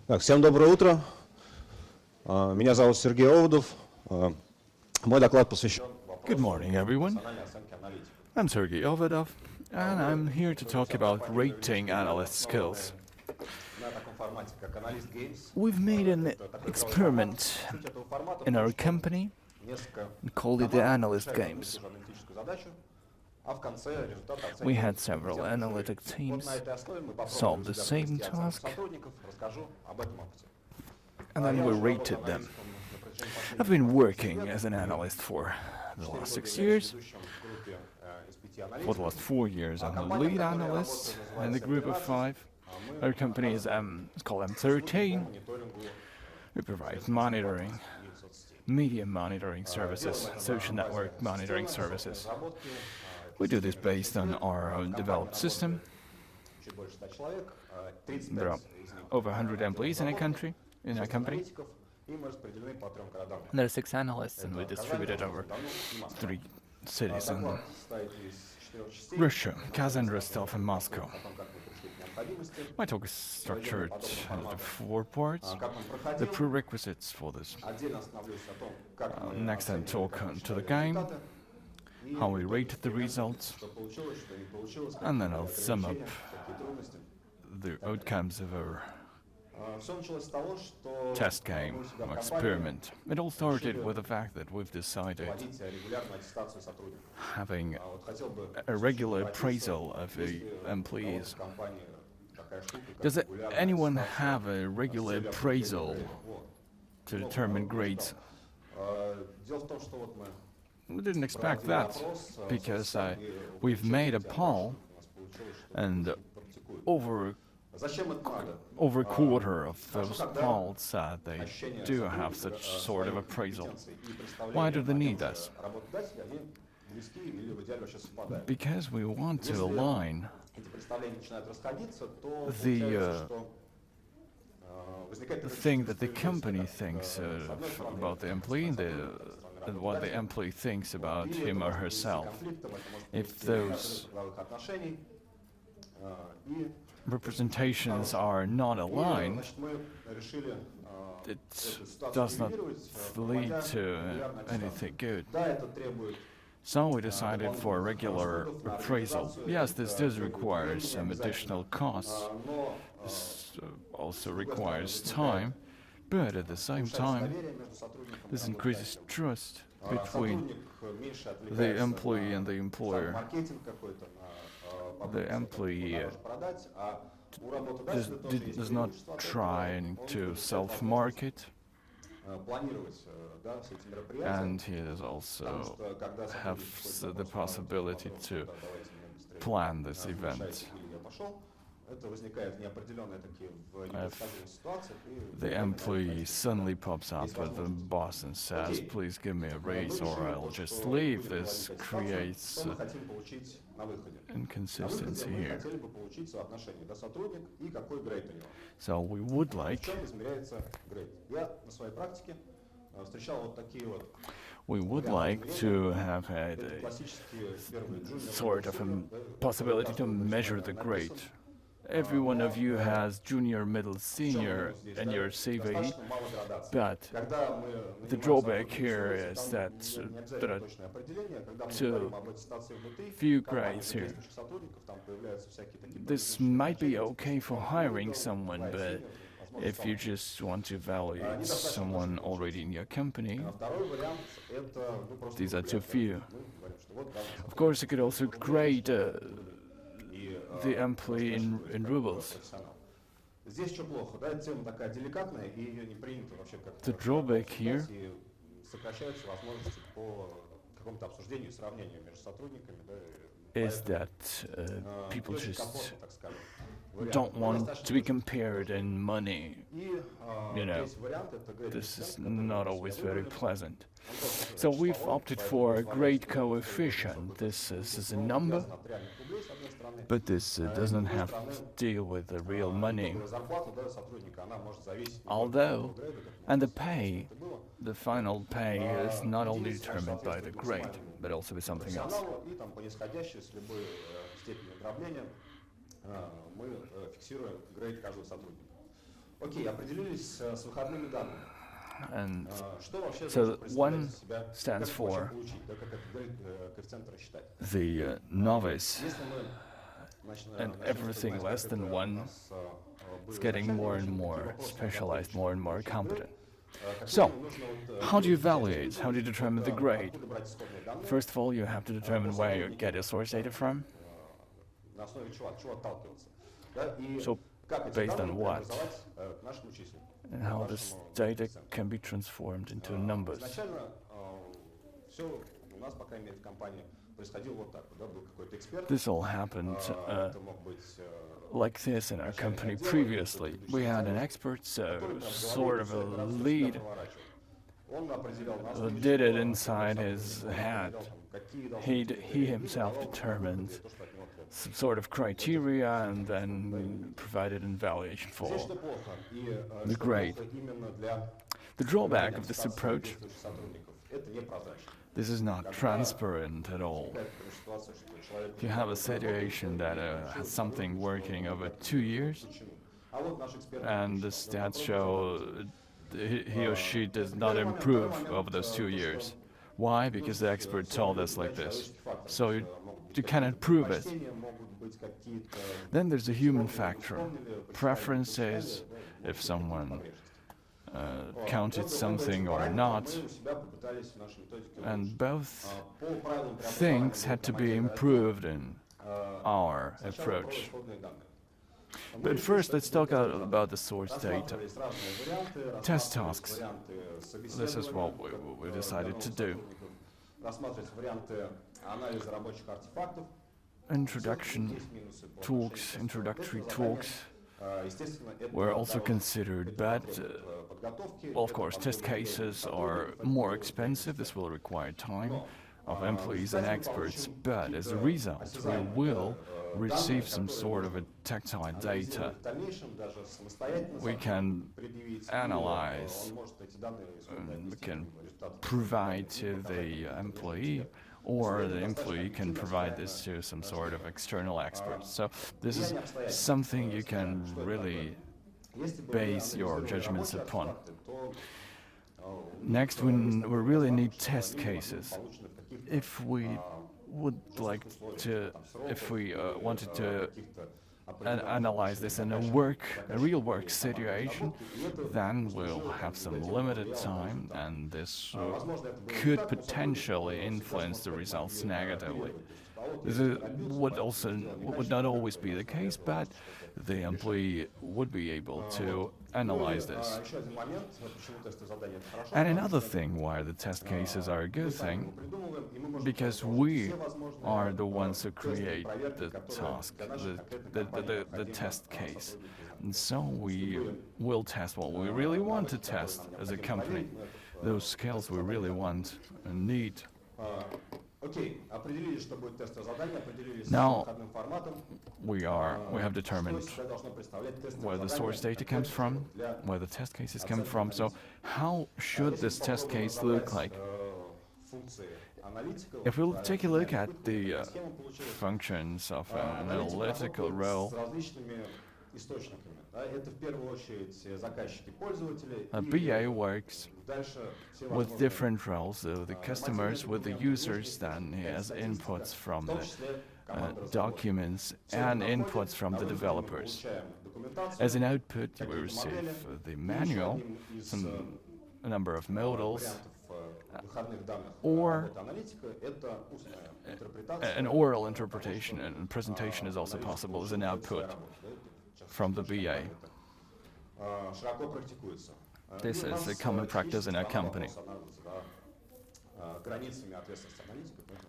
Так, всем доброе утро. Меня зовут Сергей Оводов. Мой доклад посвящен Good morning, everyone. I'm Sergey Ovodov, and I'm here to talk about rating analyst skills. We've made an experiment in our company and called it the Analyst Games. We had several analytic teams solve the same task, and then we rated them. I've been working as an analyst for the last 6 years. For the last 4 years, I'm the lead analyst in the group of 5. Our company is called M13. We provide monitoring, media monitoring services, social network monitoring services. We do this based on our own developed system. There are over 100 employees in our company. There are 6 analysts, and we distributed over 3 cities in Russia: Kazan, Rostov, and Moscow. My talk is structured into 4 parts. The prerequisites for this. Next, I'll talk to the game, how we rated the results, and then I'll sum up the outcomes of our test game, experiment. It all started with the fact that we've decided having a regular appraisal of the employees. Does anyone have a regular appraisal to determine grades? We didn't expect that, because we've made a poll, and over a quarter of those polled said they do have such sort of appraisal. Why do they need us? Because we want to align the thing that the company thinks about the employee and what the employee thinks about him or herself. If those representations are not aligned, it does not lead to anything good. So we decided for a regular appraisal. Yes, this does require some additional costs. This also requires time, but at the same time, this increases trust between the employee and the employer. The employee does not try to self-market, and he does also have the possibility to plan this event. If the employee suddenly pops up at the boss and says, "Please give me a raise or I'll just leave," this creates inconsistency here. So we would like to have had a sort of a possibility to measure the grade. Every one of you has junior, middle, senior in your CV, but the drawback here is that there are too few grades here. This might be okay for hiring someone, but if you just want to evaluate someone already in your company, these are too few. Of course, you could also grade the employee in rubles. The drawback here is that people just don't want to be compared in money. This is not always very pleasant. So we've opted for a grade coefficient. This is a number, but this doesn't have to deal with the real money. Although, and the final pay is not only determined by the grade, but also by something else. And so one stands for the novice, and everything less than one is getting more and more specialized, more and more competent. So, how do you evaluate? How do you determine the grade? First of all, you have to determine where you get your source data from. So, based on what? And how this data can be transformed into numbers. This all happened like this in our company previously. We had an expert, sort of a lead, who did it inside his head. He himself determined some sort of criteria and then provided an evaluation for the grade. The drawback of this approach: this is not transparent at all. If you have a situation that has something working over 2 years, and the stats show he or she does not improve over those 2 years. Why? Because the expert told us like this. So you cannot prove it. Then there's a human factor. Preferences, if someone counted something or not, and both things had to be improved in our approach. But first, let's talk about the source data. Test tasks. This is what we decided to do. Introductory talks were also considered, but well, of course, test cases are more expensive. This will require time of employees and experts, but as a result, we will receive some sort of a tactile data. We can analyze, we can provide to the employee, or the employee can provide this to some sort of external expert. So this is something you can really base your judgments upon. Next, we really need test cases. If we wanted to analyze this in a real work situation, then we'll have some limited time, and this could potentially influence the results negatively. This would not always be the case, but the employee would be able to analyze this. And another thing why the test cases are a good thing, because we are the ones who create the task, the test case. And so we will test what we really want to test as a company, those skills we really want and need. Now, we have determined where the source data comes from, where the test cases come from. So how should this test case look like? If we'll take a look at the functions of an analytical role, a BA works with different roles, the customers with the users, then he has inputs from the documents and inputs from the developers. As an output, we receive the manual, a number of modals, or an oral interpretation and presentation is also possible as an output from the BA. This is a common practice in our company.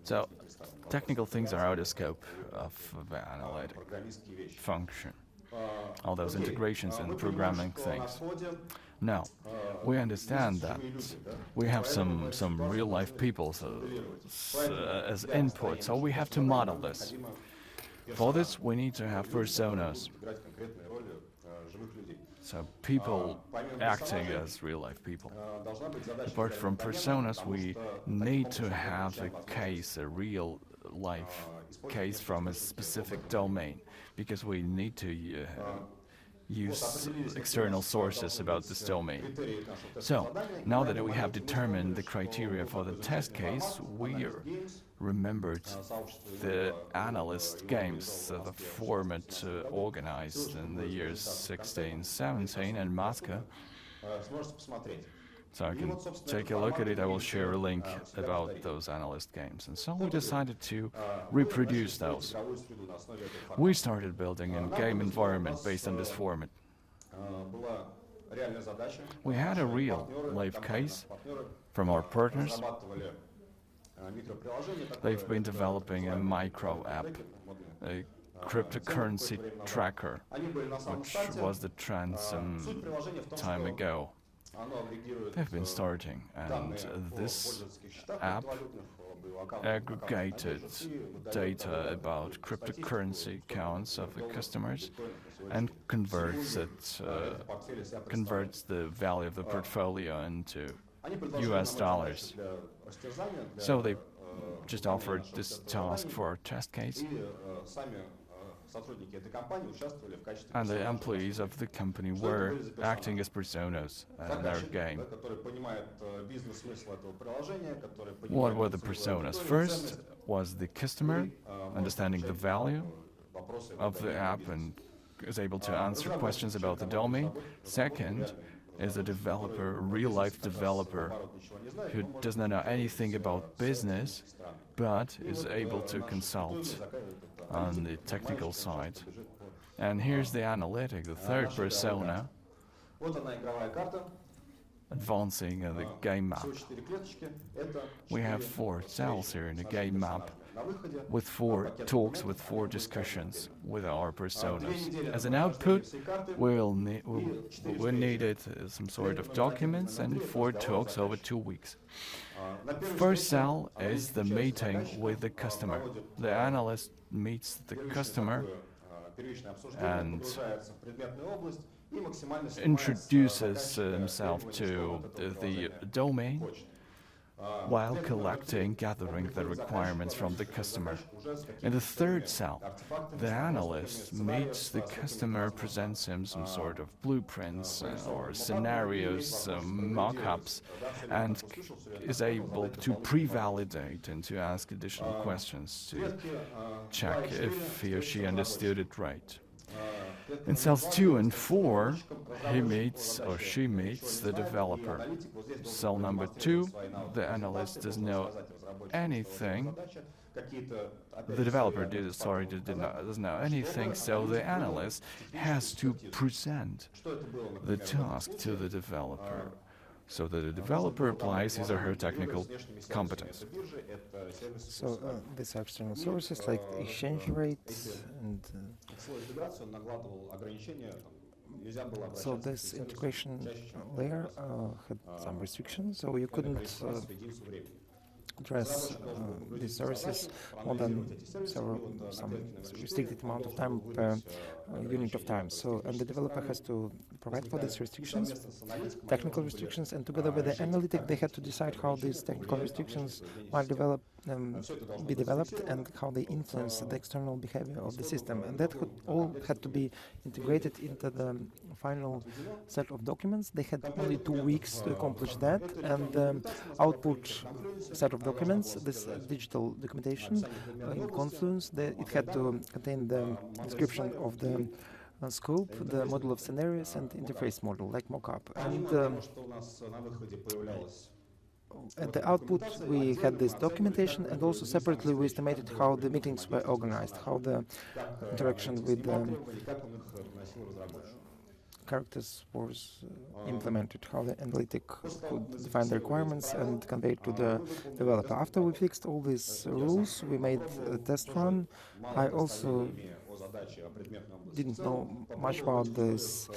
So, technical things are out of scope of the analytic function. All those integrations and programming things. Now, we understand that we have some real-life people as input, so we have to model this. For this, we need to have personas. So people acting as real-life people. Apart from personas, we need to have a case, a real-life case from a specific domain, because we need to use external sources about this domain. So, now that we have determined the criteria for the test case, we remembered the analyst games, the format organized in the years 16, 17 in Moscow. So I can take a look at it. I will share a link about those analyst games. And so we decided to reproduce those. We started building a game environment based on this format. We had a real live case from our partners. They've been developing a micro app, a cryptocurrency tracker, which was the trend some time ago. They've been starting, and this app aggregated data about cryptocurrency accounts of the customers and converts the value of the portfolio into US dollars. So they just offered this task for our test case, and the employees of the company were acting as personas in our game. What were the personas? First was the customer, understanding the value of the app and is able to answer questions about the domain. Second is a developer, a real-life developer, who does not know anything about business, but is able to consult on the technical side. And here's the analytic, the third persona, advancing the game map. We have 4 cells here in the game map, with 4 talks, with 4 discussions with our personas. As an output, we needed some sort of documents and 4 talks over 2 weeks. First cell is the meeting with the customer. The analyst meets the customer and introduces himself to the domain while gathering the requirements from the customer. In the third cell, the analyst meets the customer, presents him some sort of blueprints or scenarios, mock-ups, and is able to pre-validate and to ask additional questions to check if he or she understood it right. In cells 2 and 4, he meets or she meets the developer. Cell number 2, the analyst doesn't know anything. The developer doesn't know anything, so the analyst has to present the task to the developer, so that the developer applies his or her technical competence. So these are external sources like exchange rates and so this integration layer had some restrictions, so you couldn't address these services more than some restricted amount of time per unit of time. So, and the developer has to provide for these restrictions, technical restrictions, and together with the analytic, they had to decide how these technical restrictions might be developed and how they influence the external behavior of the system. And that all had to be integrated into the final set of documents. They had only 2 weeks to accomplish that, and the output set of documents, this digital documentation in Confluence, it had to contain the description of the scope, the model of scenarios, and interface model, like mockup. And at the output, we had this documentation, and also separately we estimated how the meetings were organized, how the interaction with the characters was implemented, how the analytic could define the requirements and convey it to the developer. After we fixed all these rules, we made a test run. I also didn't know much about this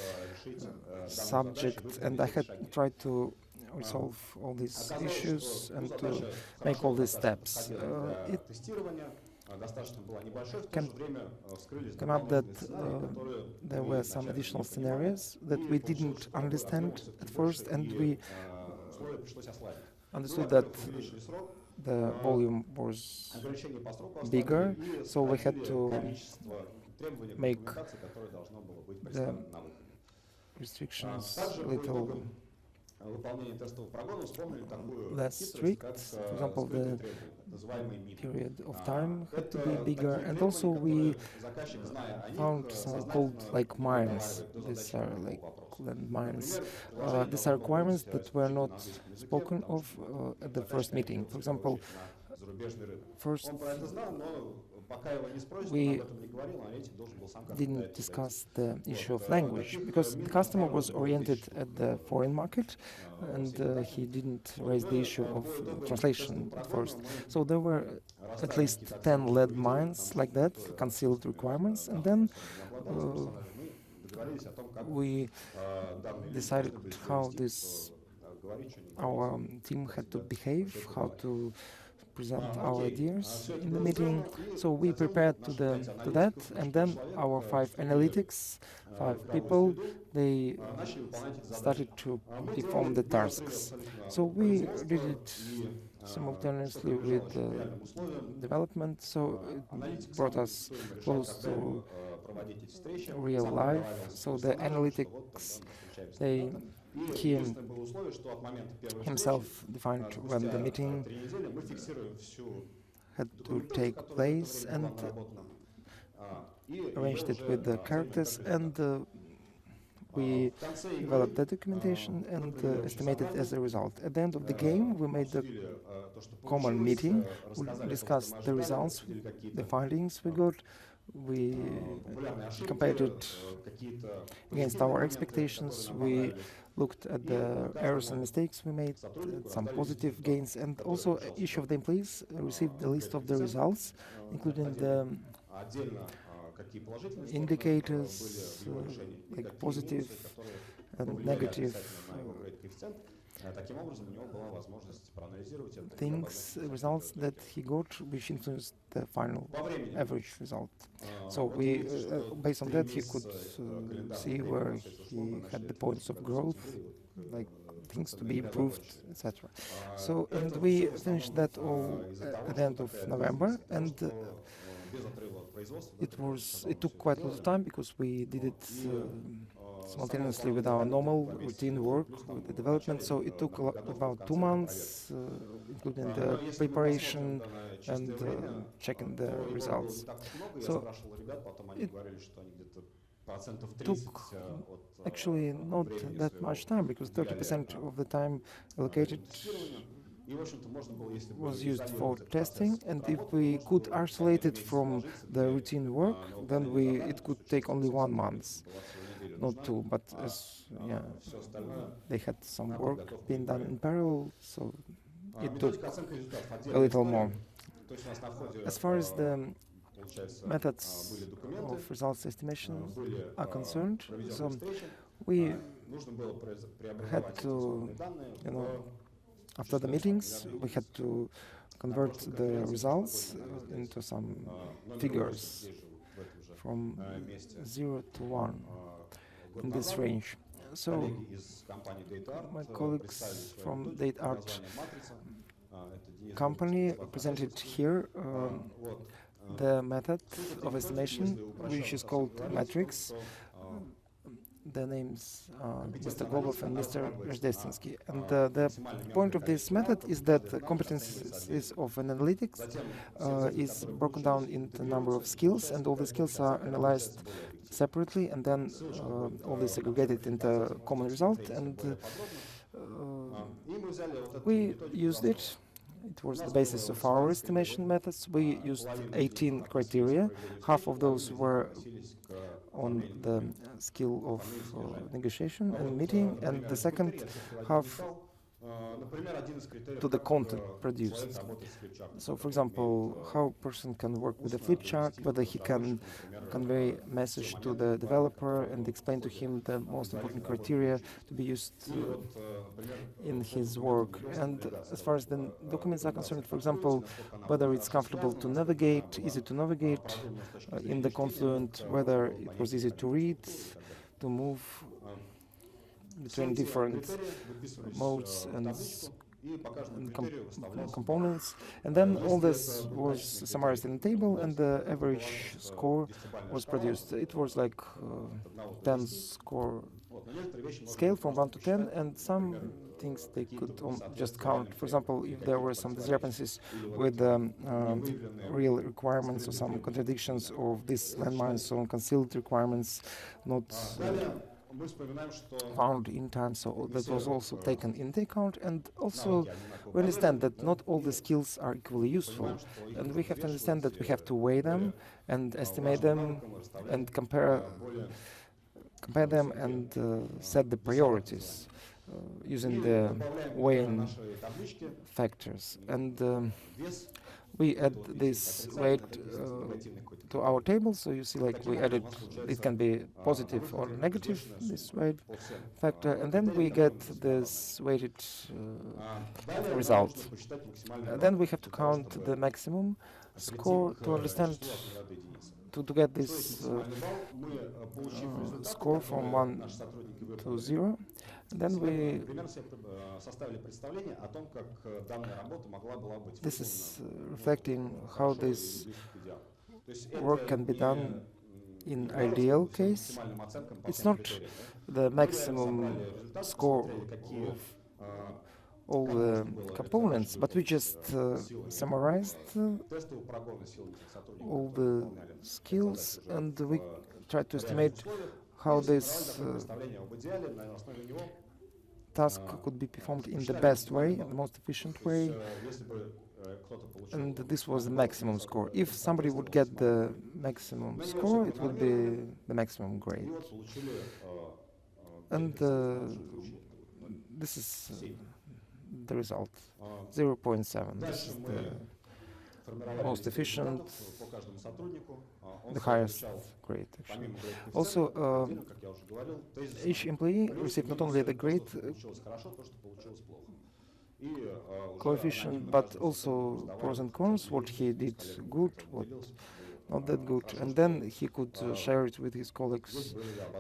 subject, and I had tried to resolve all these issues and to make all these steps. It came up that there were some additional scenarios that we didn't understand at first, and we understood that the volume was bigger, so we had to make the restrictions a little less strict. For example, the period of time had to be bigger, and also we found some called like mines. These are like landmines. These are requirements that were not spoken of at the first meeting. For example, first we didn't discuss the issue of language because the customer was oriented at the foreign market, and he didn't raise the issue of translation at first. So there were at least 10 lead mines like that, concealed requirements, and then we decided how our team had to behave, how to present our ideas in the meeting. So we prepared to that, and then our 5 analytics, 5 people, they started to perform the tasks. So we did it simultaneously with development, so it brought us close to real life. So the analytics, he himself defined when the meeting had to take place and arranged it with the characters, and we developed the documentation and estimated as a result. At the end of the game, we made a common meeting. We discussed the results, the findings we got. We compared it against our expectations. We looked at the errors and mistakes we made, some positive gains, and also each of the employees received a list of the results, including the indicators like positive and negative things, results that he got, which influenced the final average result. So we, based on that, he could see where he had the points of growth, like things to be improved, etc. So, and we finished that all at the end of November, and it took quite a lot of time because we did it simultaneously with our normal routine work with the development. So it took about 2 months, including the preparation and checking the results. So it took actually not that much time because 30% of the time allocated was used for testing, and if we could isolate it from the routine work, then it could take only 1 month, not 2. But as they had some work being done in parallel, so it took a little more. As far as the methods of results estimation are concerned, so we had to, after the meetings, we had to convert the results into some figures from 0 to 1 in this range. So my colleagues from Date Art company presented here the method of estimation, which is called matrix. The names Mr. Globov and Mr. Rождественский. And the point of this method is that the competencies of an analytics is broken down into a number of skills, and all the skills are analyzed separately, and then all this segregated into a common result. And we used it. It was the basis of our estimation methods. We used 18 criteria. Half of those were on the skill of negotiation and meeting, and the second half to the content produced. So, for example, how a person can work with a flip chart, whether he can convey a message to the developer and explain to him the most important criteria to be used in his work. And as far as the documents are concerned, for example, whether it's comfortable to navigate, easy to navigate in the Confluent, whether it was easy to read, to move between different modes and components, and then all this was summarized in a table, and the average score was produced. It was like 10 score scale from 1 to 10, and some things they could just count. For example, if there were some discrepancies with real requirements or some contradictions of these landmines or concealed requirements not found in time, so that was also taken into account. And also we understand that not all the skills are equally useful, and we have to understand that we have to weigh them and estimate them and compare them and set the priorities using the weighing factors. And we add this weight to our table, so you see, like, we added, it can be positive or negative, this weight factor, and then we get this weighted result. Then we have to count the maximum score to understand, to get this score from 1 to 0. And then this is reflecting how this work can be done in ideal case. It's not the maximum score of all the components, but we just summarized all the skills, and we tried to estimate how this task could be performed in the best way, in the most efficient way, and this was the maximum score. If somebody would get the maximum score, it would be the maximum grade. And this is the result, 0.7. This is the most efficient, the highest grade, actually. Also, each employee received not only the grade coefficient, but also pros and cons, what he did good, what not that good, and then he could share it with his colleagues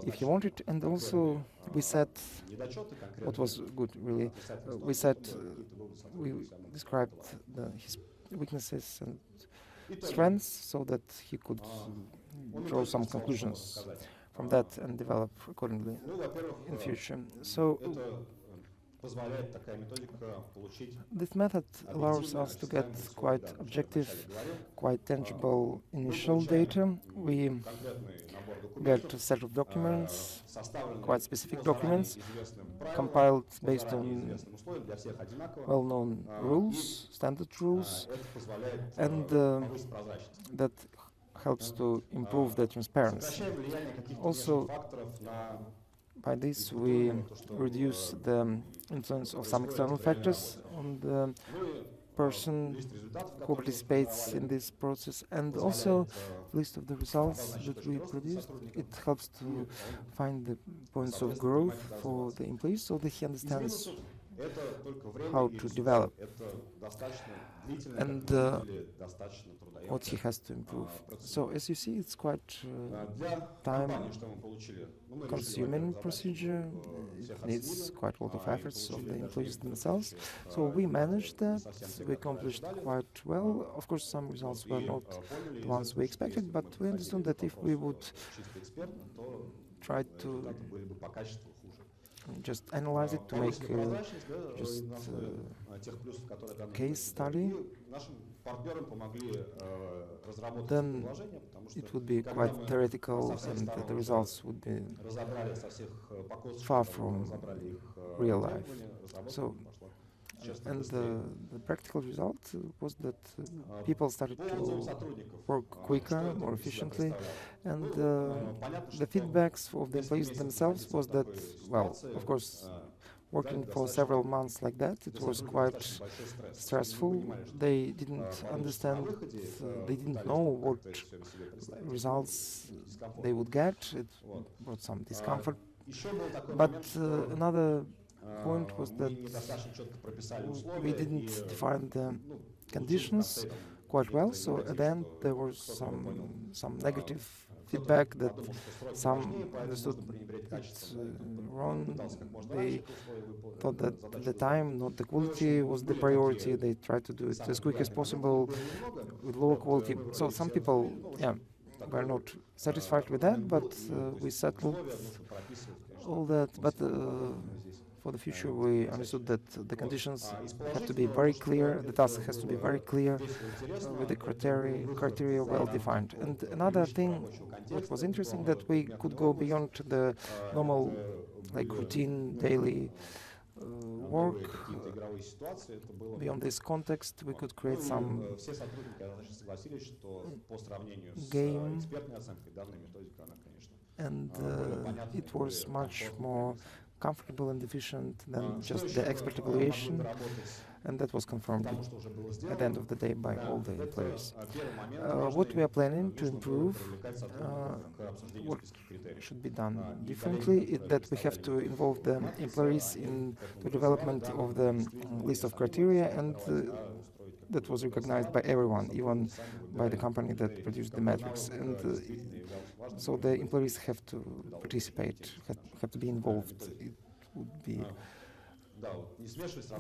if he wanted. And also we set what was good, really. We described his weaknesses and strengths so that he could draw some conclusions from that and develop accordingly in future. So this method allows us to get quite objective, quite tangible initial data. We get a set of documents, quite specific documents, compiled based on well-known rules, standard rules, and that helps to improve the transparency. Also, by this, we reduce the influence of some external factors on the person who participates in this process, and also list of the results that we produced. It helps to find the points of growth for the employees so that he understands how to develop and what he has to improve. So as you see, it's quite time-consuming procedure. It needs quite a lot of efforts of the employees themselves. So we managed that. We accomplished quite well. Of course, some results were not the ones we expected, but we understood that if we would try to just analyze it, to make just case study, then it would be quite theoretical and the results would be far from real life. So, and the practical result was that people started to work quicker, more efficiently, and the feedbacks of the employees themselves was that, well, of course, working for several months like that, it was quite stressful. They didn't understand, they didn't know what results they would get. It brought some discomfort. But another point was that we didn't define the conditions quite well, so at the end there was some negative feedback that some understood it wrong. They thought that at the time not the quality was the priority. They tried to do it as quick as possible with lower quality. So some people, yeah, were not satisfied with that, but we settled all that. But for the future, we understood that the conditions have to be very clear, the task has to be very clear, with the criteria well defined. And another thing that was interesting, that we could go beyond the normal, like, routine daily work. Beyond this context, we could create some game, and it was much more comfortable and efficient than just the expert evaluation, and that was confirmed at the end of the day by all the employees. What we are planning to improve, what should be done differently, is that we have to involve the employees in the development of the list of criteria, and that was recognized by everyone, even by the company that produced the metrics. And so the employees have to participate, have to be involved. It would be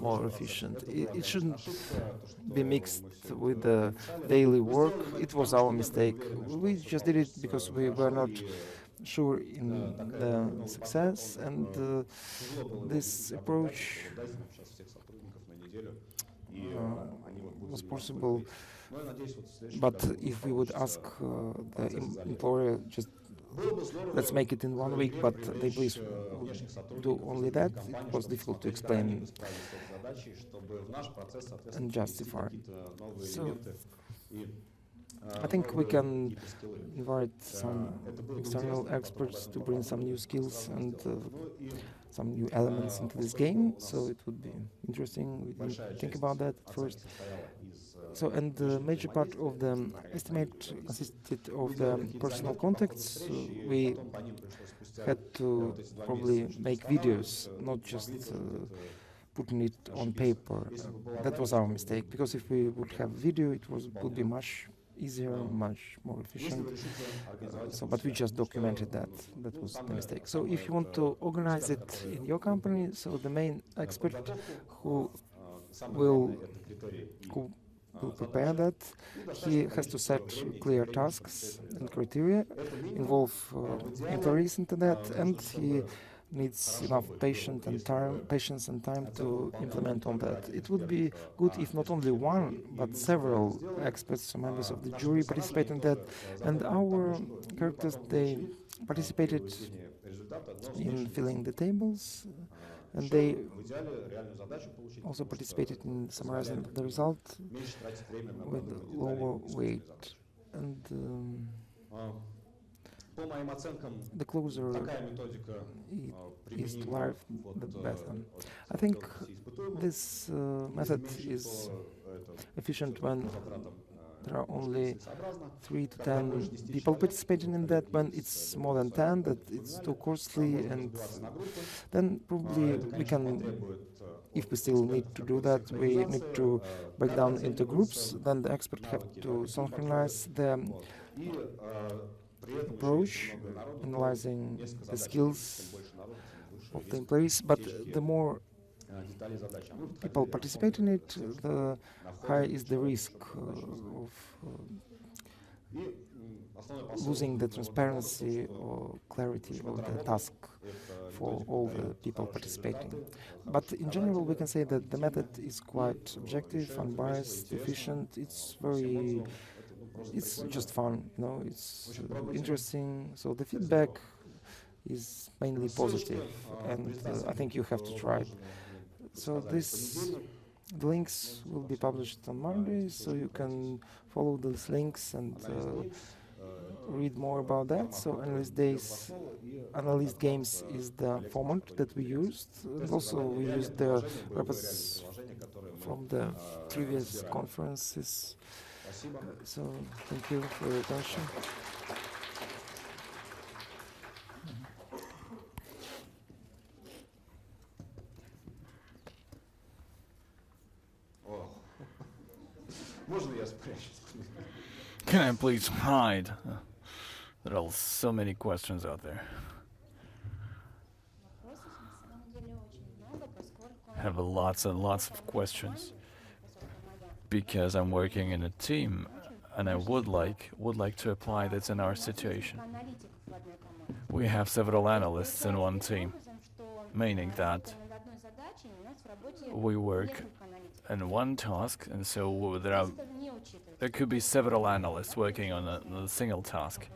more efficient. It shouldn't be mixed with the daily work. It was our mistake. We just did it because we were not sure in the success, and this approach was possible. But if we would ask the employer, just let's make it in 1 week, but the employees would do only that, it was difficult to explain and justify. So I think we can invite some external experts to bring some new skills and some new elements into this game, so it would be interesting. We didn't think about that at first. So, and the major part of the estimate consisted of the personal contacts. We had to probably make videos, not just putting it on paper. That was our mistake, because if we would have video, it would be much easier, much more efficient. But we just documented that. That was the mistake. So if you want to organize it in your company, so the main expert who will prepare that, he has to set clear tasks and criteria, involve employees into that, and he needs enough patience and time to implement on that. It would be good if not only one, but several experts, members of the jury, participate in that. And our characters, they participated in filling the tables, and they also participated in summarizing the result with lower weight. And the closer it is to life, the better. I think this method is efficient when there are only 3 to 10 people participating in that. When it's more than 10, that it's too costly, and then probably we can, if we still need to do that, we need to break down into groups. Then the expert have to synchronize the approach, analyzing the skills of the employees. But the more people participate in it, the higher is the risk of losing the transparency or clarity of the task for all the people participating. But in general, we can say that the method is quite objective, unbiased, efficient. It's just fun, you know, it's interesting. So the feedback is mainly positive, and I think you have to try it. So the links will be published on Monday, so you can follow those links and read more about that. So Analyst Games is the format that we used, and also we used the reports from the previous conferences. So thank you for your attention. Can I please hide? There are so many questions out there. Вопросов на самом деле очень много, поскольку have lots and lots of questions because I'm working in a team, and I would like to apply this in our situation. We have several analysts in one team, meaning that we work in one task, and so there could be several analysts working on a single task.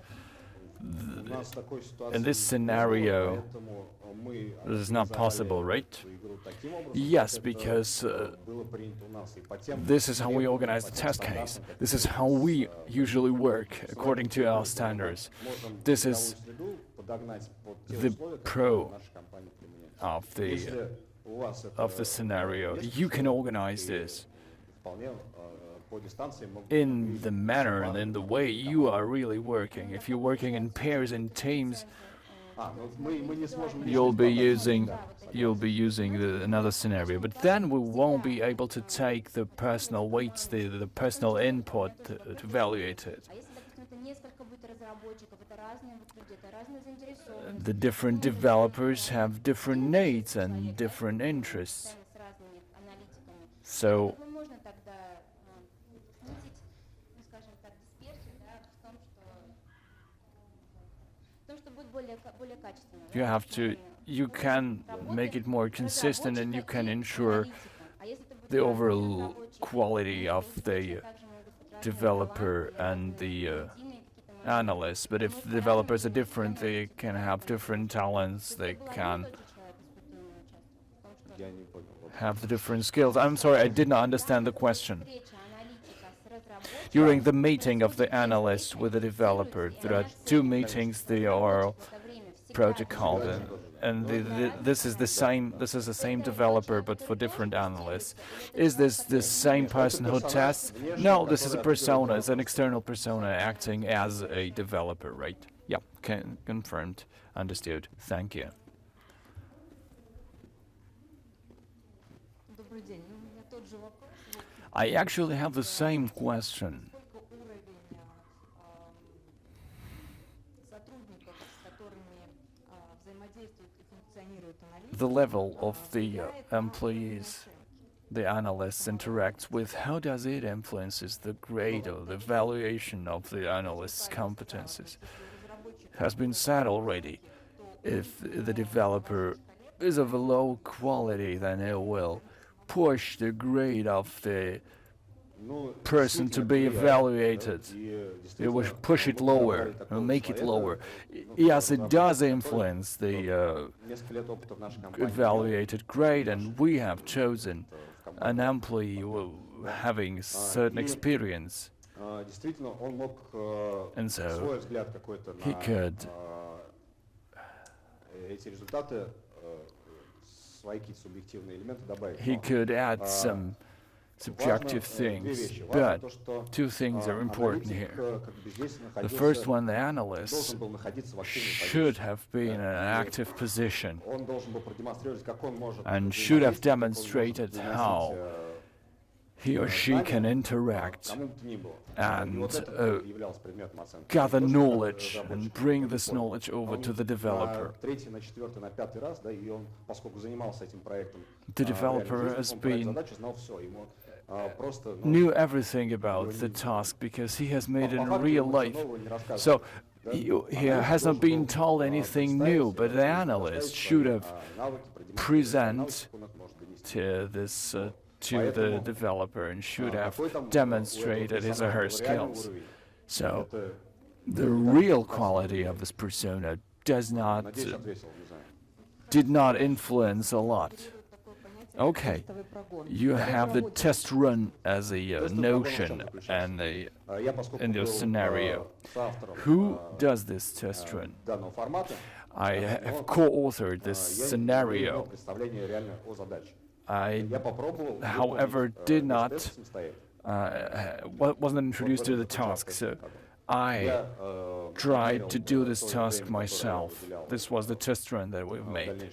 In this scenario, this is not possible, right? Yes, because this is how we organize the test case. This is how we usually work according to our standards. This is the pro of the scenario. You can organize this in the manner and in the way you are really working. If you're working in pairs and teams, you'll be using another scenario. But then we won't be able to take the personal weights, the personal input to evaluate it. The different developers have different needs and different interests. So you can make it more consistent, and you can ensure the overall quality of the developer and the analysts. But if the developers are different, they can have different talents, they can have the different skills. I'm sorry, I did not understand the question. During the meeting of the analyst with the developer, there are two meetings, they are protocoled, and this is the same developer but for different analysts. Is this the same person who tests? No, this is a persona, it's an external persona acting as a developer, right? Yeah, confirmed, understood, thank you. I actually have the same question. The level of the employees the analysts interact with, how does it influences the grade or the valuation of the analyst's competences? It has been said already, if the developer is of a low quality, then it will push the grade of the person to be evaluated. It will push it lower, make it lower. Yes, it does influence the evaluated grade, and we have chosen an employee having certain experience. And so he could add some subjective things, but two things are important here. The first one, the analyst should have been in an active position and should have demonstrated how he or she can interact and gather knowledge and bring this knowledge over to the developer. The developer has knew everything about the task because he has made it in real life. So he has not been told anything new, but the analyst should have present to this to the developer and should have demonstrated his or her skills. So the real quality of this persona did not influence a lot. Okay, you have the test run as a notion and in your scenario. Who does this test run? I have co-authored this scenario. I, however, wasn't introduced to the task, so I tried to do this task myself. This was the test run that we've made.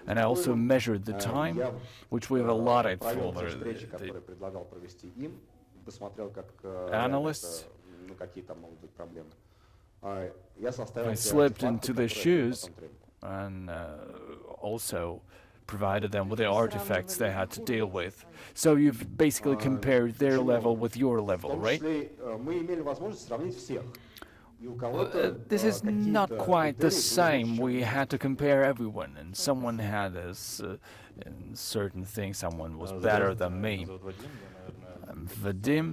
And I also measured the time, which we've allotted for the analysts. I slipped into their shoes and also provided them with the artifacts they had to deal with. So you've basically compared their level with your level, right? This is not quite the same. We had to compare everyone, and someone had in certain things, someone was better than me. Vadim,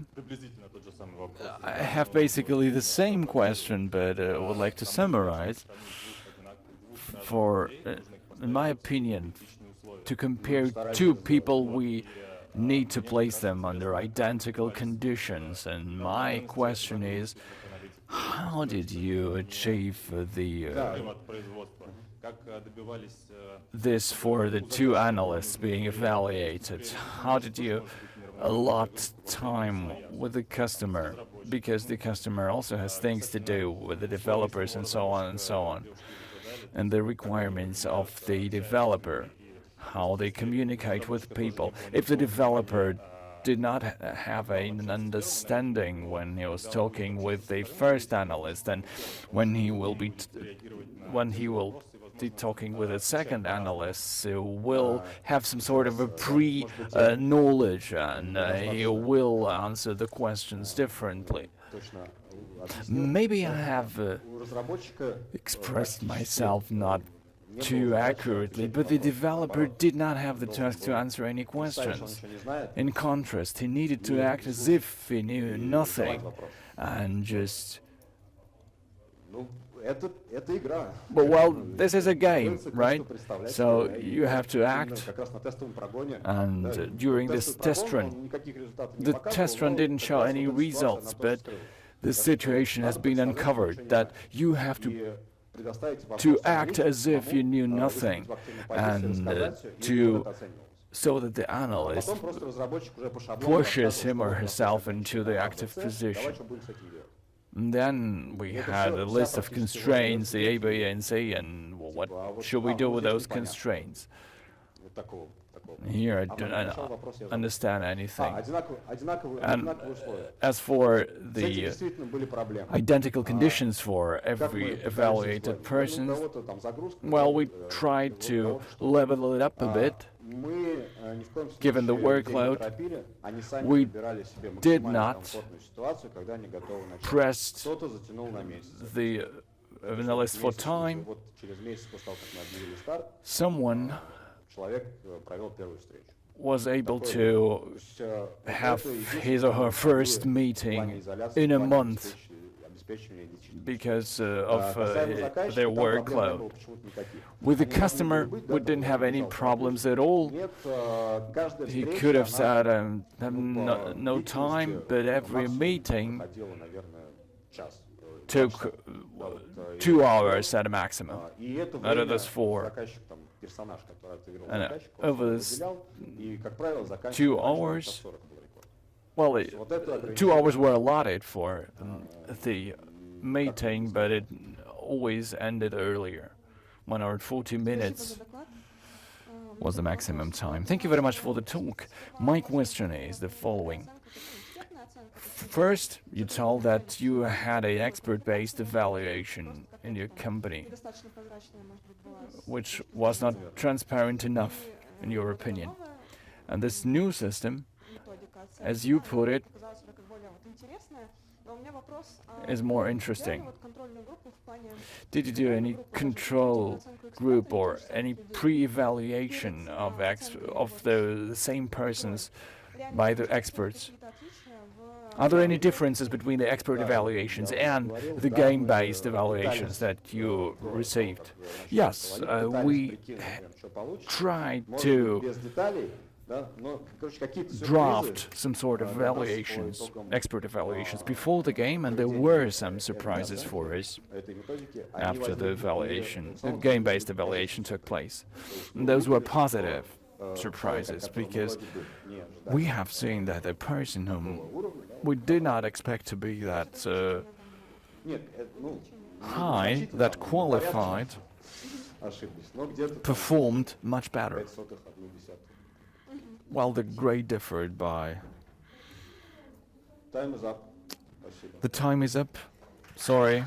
I have basically the same question, but I would like to summarize. In my opinion, to compare two people, we need to place them under identical conditions. And my question is, how did you achieve this for the two analysts being evaluated? How did you allot time with the customer? Because the customer also has things to do with the developers and so on and so on. And the requirements of the developer, how they communicate with people. If the developer did not have an understanding when he was talking with the first analyst, then when he will be talking with a second analyst, he will have some sort of a pre-knowledge, and he will answer the questions differently. Maybe I have expressed myself not too accurately, but the developer did not have the task to answer any questions. In contrast, he needed to act as if he knew nothing and just... But well, this is a game, right? So you have to act, and during this test run, the test run didn't show any results, but the situation has been uncovered that you have to act as if you knew nothing, and so that the analyst pushes him or herself into the active position. And then we had a list of constraints, the A, B, and C, and what should we do with those constraints? Here I don't understand anything. And as for the identical conditions for every evaluated person, well, we tried to level it up a bit. Given the workload, we did not press the analyst for time. Someone was able to have his or her first meeting in a month because of their workload. With the customer, we didn't have any problems at all. He could have said no time, but every meeting took 2 hours at a maximum out of those 4. And over this 2 hours, well, 2 hours were allotted for the meeting, but it always ended earlier. 1 hour and 40 minutes was the maximum time. Thank you very much for the talk. My question is the following. First, you told that you had an expert-based evaluation in your company, which was not transparent enough, in your opinion. And this new system, as you put it, is more interesting. Did you do any control group or any pre-evaluation of the same persons by the experts? Are there any differences between the expert evaluations and the game-based evaluations that you received? Yes, we tried to draft some sort of evaluations, expert evaluations, before the game, and there were some surprises for us after the evaluation, the game-based evaluation took place. And those were positive surprises, because we have seen that a person whom we did not expect to be that high, that qualified, performed much better. Well, the grade differed by... The time is up. Sorry.